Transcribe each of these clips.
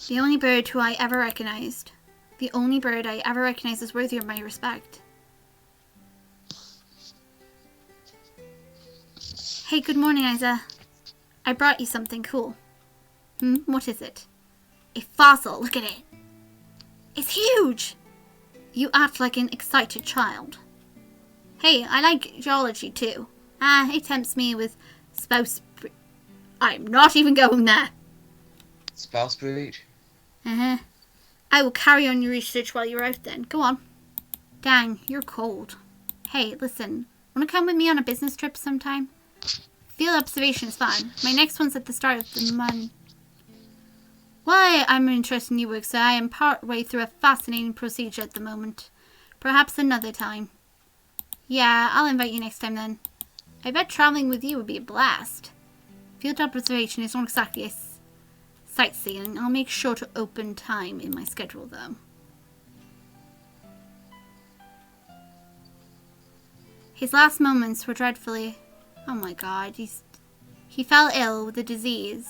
The only bird who I ever recognized. The only bird I ever recognized as worthy of my respect. Hey, good morning, Isa. I brought you something cool. What is it? A fossil, look at it. It's huge! You act like an excited child. Hey, I like geology too. It tempts me with spouse... I'm not even going there. Spouse breach? I will carry on your research while you're out then. Go on. Dang, you're cold. Hey, listen. Wanna come with me on a business trip sometime? Field observation is fun. My next one's at the start of the month. Why, I'm interested in your work, so I am part way through a fascinating procedure at the moment. Perhaps another time. Yeah, I'll invite you next time then. I bet traveling with you would be a blast. Field observation is not exactly a sightseeing. I'll make sure to open time in my schedule though. His last moments were dreadfully... Oh my god, he fell ill with a disease.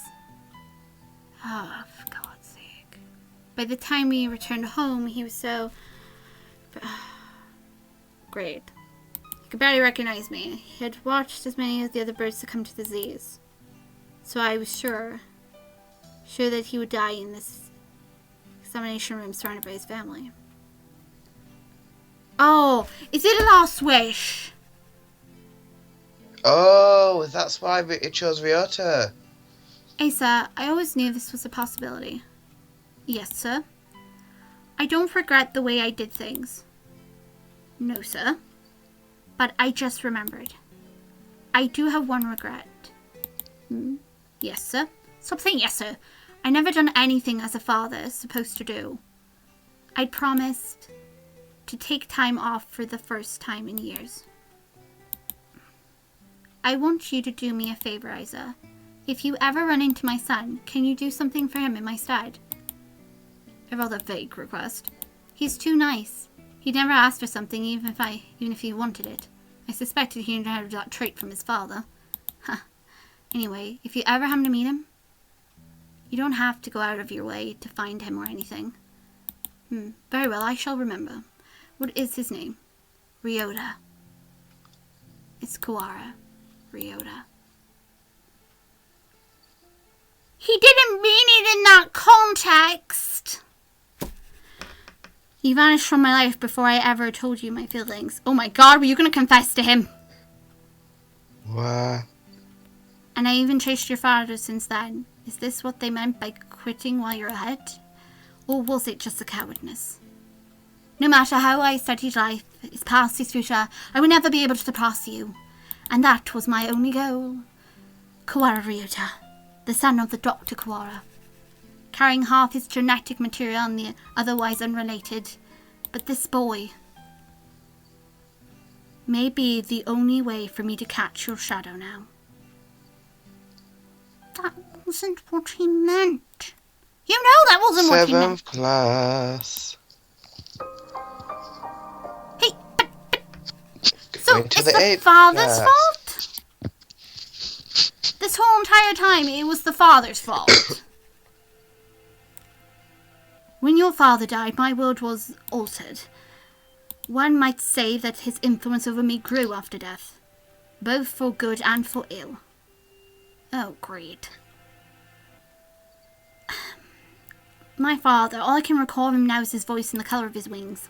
Oh, for God's sake. By the time we returned home, he was so... Great. He could barely recognize me. He had watched as many of the other birds succumb to the disease. So I was sure that he would die in this examination room surrounded by his family. Oh, is it a last wish? Oh, that's why it chose Ryouta. Asa, I always knew this was a possibility. Yes, sir. I don't regret the way I did things. No, sir. But I just remembered. I do have one regret. Yes, sir. Stop saying yes, sir. I never done anything as a father is supposed to do. I'd promised to take time off for the first time in years. I want you to do me a favor, Isa. If you ever run into my son, can you do something for him in my stead? A rather vague request. He's too nice. He'd never ask for something even if he wanted it. I suspected he inherited that trait from his father. Huh. Anyway, if you ever happen to meet him, you don't have to go out of your way to find him or anything. Very well, I shall remember. What is his name? Ryouta. It's Kawara. Ryouta. He didn't mean it in that context. You vanished from my life before I ever told you my feelings. Oh my god, were you going to confess to him? What? And I even chased your father since then. Is this what they meant by quitting while you're ahead? Or was it just a cowardness? No matter how I studied life, its past, its future, I would never be able to surpass you. And that was my only goal. Kawara Ryouta, the son of the Dr. Kawara, carrying half his genetic material and the otherwise unrelated. But this boy may be the only way for me to catch your shadow now. That wasn't what he meant. You know that wasn't what he meant. 7th class. Hey, so Going to it's the the 8th father's class. fault? This whole entire time it was the father's fault. When your father died, my world was altered. One might say that his influence over me grew after death, both for good and for ill. Oh, great. My father, all I can recall of him now is his voice and the colour of his wings.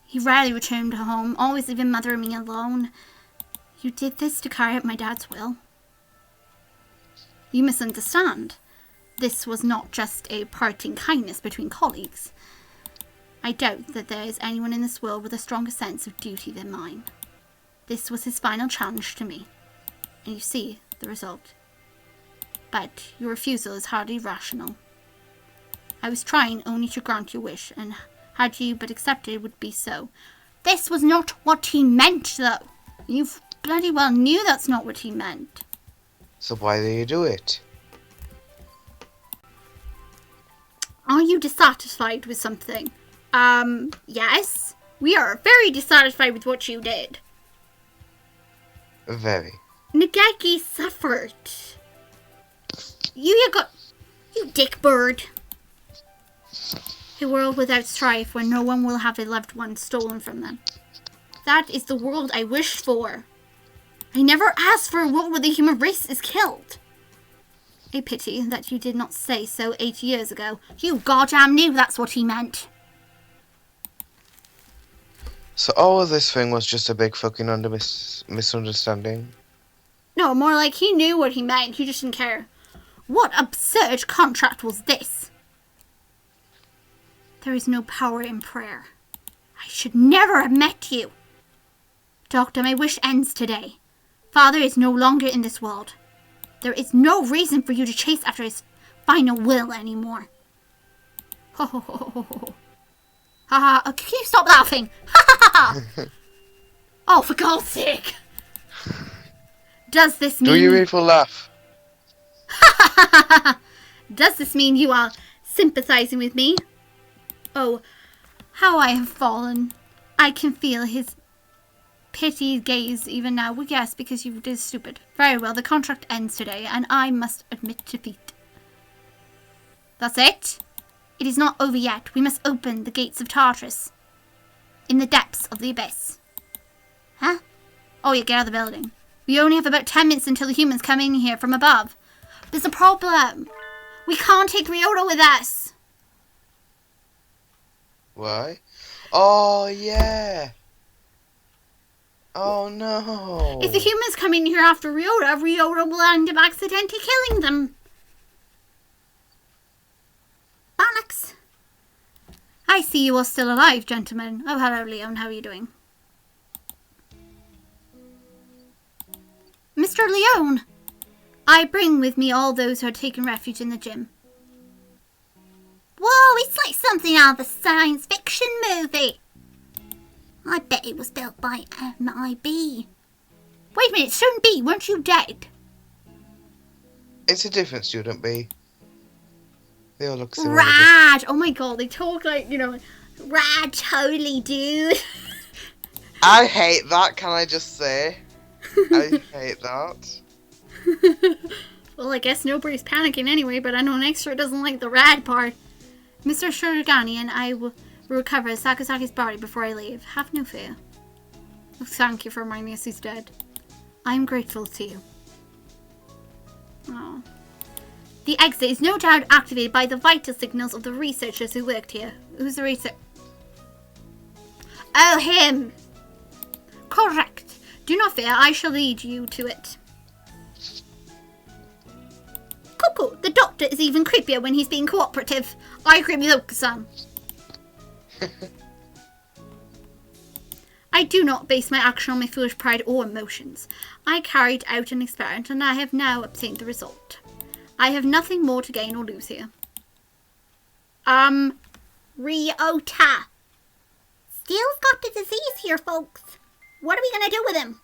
He rarely returned home, always leaving Mother and me alone. You did this to carry out my dad's will. You misunderstand. This was not just a parting kindness between colleagues. I doubt that there is anyone in this world with a stronger sense of duty than mine. This was his final challenge to me. And you see the result. But your refusal is hardly rational. I was trying only to grant your wish, and had you but accepted, it would be so. This was not what he meant, though. You bloody well knew that's not what he meant. So why do you do it? Are you dissatisfied with something? Yes. We are very dissatisfied with what you did. Very. Nagaki suffered. You dick bird. A world without strife where no one will have their loved ones stolen from them. That is the world I wish for. I never asked for a world where the human race is killed. A pity that you did not say so 8 years ago. You goddamn knew that's what he meant. So all of this thing was just a big fucking misunderstanding? No, more like he knew what he meant. He just didn't care. What absurd contract was this? There is no power in prayer. I should never have met you. Doctor, my wish ends today. Father is no longer in this world. There is no reason for you to chase after his final will anymore. Ho ho ho ho ho. Ha ha. Can you stop laughing? Ha ha ha. Oh, for God's sake. Does this mean... Do you even laugh? Does this mean you are sympathizing with me? Oh, how I have fallen. I can feel his pity gaze even now. Well, yes, because you did stupid. Very well, the contract ends today, and I must admit defeat. That's it? It is not over yet. We must open the gates of Tartarus. In the depths of the abyss. Huh? Oh, yeah, get out of the building. We only have about 10 minutes until the humans come in here from above. There's a problem. We can't take Ryouta with us. Why? Oh, yeah. Oh, no. If the humans come in here after Ryouta, Ryouta will end up accidentally killing them. Bollocks. I see you are still alive, gentlemen. Oh, hello, Leon. How are you doing? Mr. Leon, I bring with me all those who are taking refuge in the gym. Whoa, it's like something out of a science fiction movie. I bet it was built by MIB. Wait a minute, student B, weren't you dead? It's a different student B. They all look similar. Rad! Oh my god, they talk like, you know, rad totally, dude. I hate that, can I just say? I hate that. Well, I guess nobody's panicking anyway, but I know next year doesn't like the rad part. Mr. Shirogani and I will recover Sakasaki's body before I leave. Have no fear. Oh, thank you for reminding us he's dead. I am grateful to you. Oh. The exit is no doubt activated by the vital signals of the researchers who worked here. Who's the researcher? Oh, him! Correct. Do not fear, I shall lead you to it. Cuckoo, the doctor is even creepier when he's being cooperative. I agree with Oka-san. I do not base my action on my foolish pride or emotions. I carried out an experiment and I have now obtained the result. I have nothing more to gain or lose here. Ryouta. Steele's got the disease here, folks. What are we going to do with him?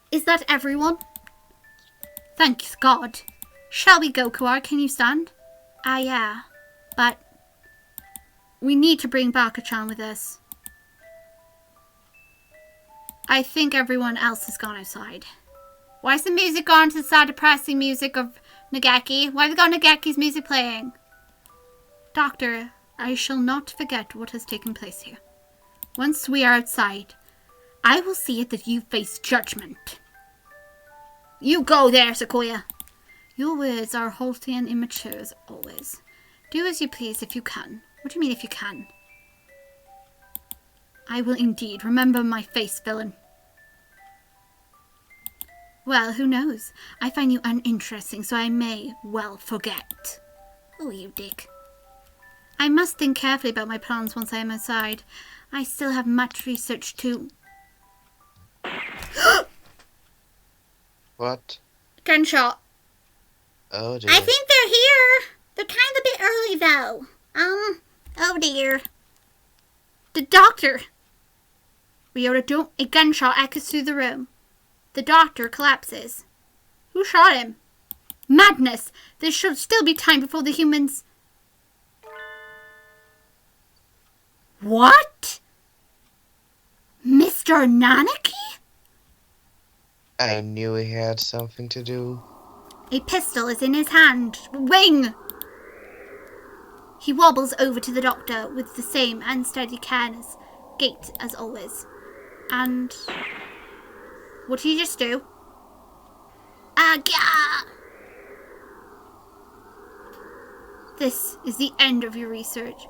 Is that everyone? Thanks God. Shall we go, Kuar? Can you stand? Yeah. But we need to bring Baka-chan with us. I think everyone else has gone outside. Why is the music gone to the sad, depressing music of Nageki? Why have we got Nageki's music playing? Doctor, I shall not forget what has taken place here. Once we are outside, I will see it that you face judgment. You go there, Sequoia. Your words are haughty and immature as always. Do as you please if you can. What do you mean if you can? I will indeed. Remember my face, villain. Well, who knows? I find you uninteresting, so I may well forget. Oh, you dick. I must think carefully about my plans once I am outside. I still have much research to... What? Gunshot. Oh dear. I think they're here. They're kind of a bit early, though. Oh dear. The doctor. Ryouta, don't... A gunshot echoes through the room. The doctor collapses. Who shot him? Madness! There should still be time before the humans... What? Mr. Nanaki? I knew he had something to do. A pistol is in his hand. Wing! He wobbles over to the doctor with the same unsteady gait as always. And what did he just do? Agya! This is the end of your research.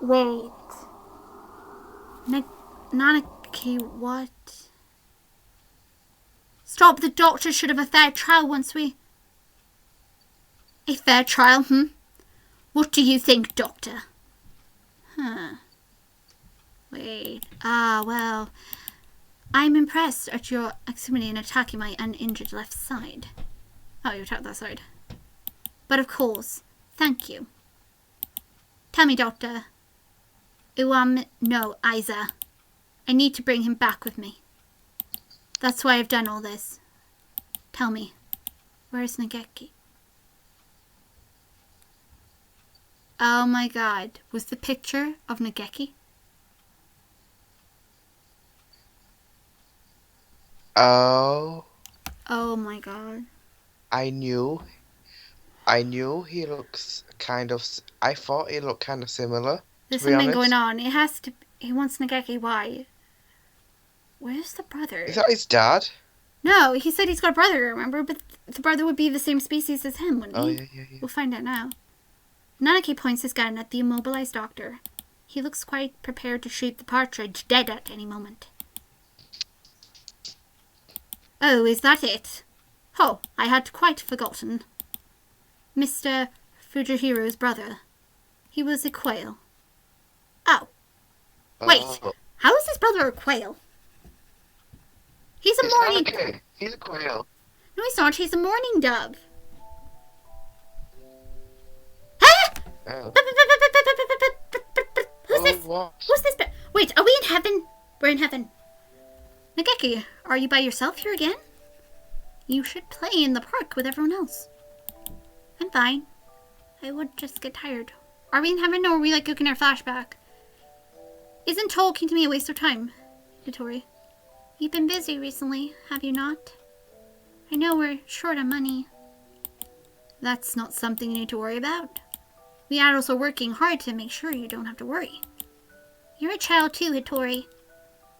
Wait. Nanaki, what? Stop, the doctor should have a fair trial once we... A fair trial, What do you think, doctor? Wait. Well... I'm impressed at your activity in attacking my uninjured left side. Oh, you attacked that side. But of course, thank you. Tell me, doctor. No, Isa. I need to bring him back with me. That's why I've done all this. Tell me, where's Nageki? Oh my god, was the picture of Nageki? Oh. Oh my god. I knew he looks kind of... I thought he looked kind of similar, There's to be something honest. going on. It has to... He wants Nageki. Why? Where's the brother? Is that his dad? No, he said he's got a brother, remember? But the brother would be the same species as him, wouldn't he? Yeah. We'll find out now. Nanaki points his gun at the immobilized doctor. He looks quite prepared to shoot the partridge dead at any moment. Oh, is that it? Oh, I had quite forgotten. Mr. Fujihiro's brother. He was a quail. Oh. Wait, how is his brother a quail? He's a morning... Okay. He's a quail. No, he's not. He's a mourning dove. Ah! Oh. Who's this? What? Who's this? Wait, are we in heaven? We're in heaven. Nageki, are you by yourself here again? You should play in the park with everyone else. I'm fine. I would just get tired. Are we in heaven or are we like cooking our flashback? Isn't talking to me a waste of time, Hitori? You've been busy recently, have you not? I know we're short on money. That's not something you need to worry about. We adults are working hard to make sure you don't have to worry. You're a child too, Hitori.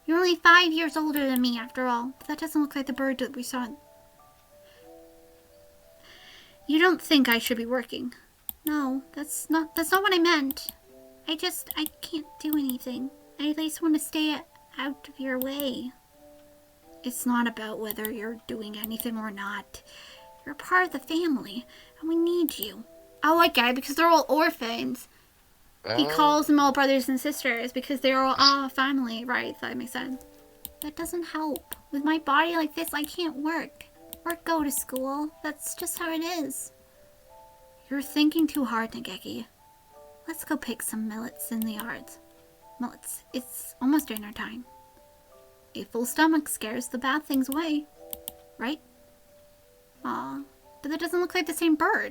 You're only 5 years older than me after all, but that doesn't look like the bird that we saw. You don't think I should be working? No, that's not what I meant. I can't do anything. I at least want to stay out of your way. It's not about whether you're doing anything or not. You're part of the family, and we need you. Oh, I get it, because they're all orphans. He calls them all brothers and sisters because they're all family, right? That makes sense. That doesn't help. With my body like this, I can't work or go to school. That's just how it is. You're thinking too hard, Nageki. Let's go pick some millets in the yards. Millets. It's almost dinner time. A full stomach scares the bad things away, right? Aw, but that doesn't look like the same bird.